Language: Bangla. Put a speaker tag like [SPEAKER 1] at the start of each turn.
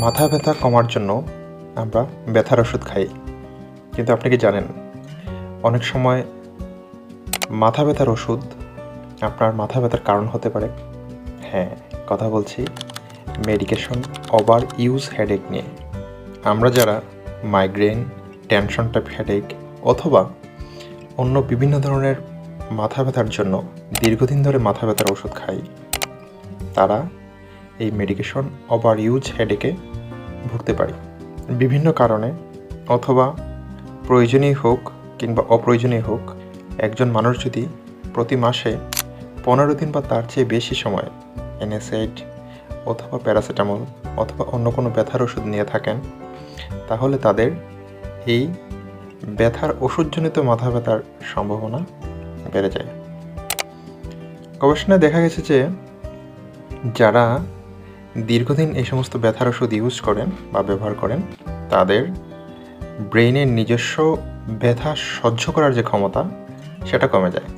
[SPEAKER 1] মাথা ব্যথা কমার জন্য আমরা ব্যথার ওষুধ খাই, কিন্তু আপনি কি জানেন অনেক সময় মাথা ব্যথার ওষুধ আপনার মাথা ব্যথার কারণ হতে পারে? হ্যাঁ, কথা বলছি মেডিকেশন ওভার ইউজ হেডেক নিয়ে। আমরা যারা মাইগ্রেন, টেনশন টাইপ হেডেক অথবা অন্য বিভিন্ন ধরনের মাথা ব্যথার জন্য দীর্ঘদিন ধরে মাথা ব্যথার ওষুধ খাই, তারা এই মেডিকেশন ওভার ইউজ হেডেকে ভুগতে পারি বিভিন্ন কারণে। অথবা প্রয়োজনীয় হোক কিংবা অপ্রয়োজনীয় হোক, একজন মানুষ যদি প্রতি মাসে 15 দিন বা তার চেয়ে বেশি সময় NSAID অথবা প্যারাসিটামল অথবা অন্য কোনো ব্যথার ওষুধ নিয়ে থাকেন, তাহলে তাদের এই ব্যথার ওষুধজনিত মাথা ব্যথার সম্ভাবনা বেড়ে যায়। গবেষণায় দেখা গেছে যে যারা দীর্ঘদিন এই সমস্ত ব্যথার ওষুধ ইউজ করেন বা ব্যবহার করেন, তাদের ব্রেইনের নিজস্ব ব্যথা সহ্য করার যে ক্ষমতা সেটা কমে যায়।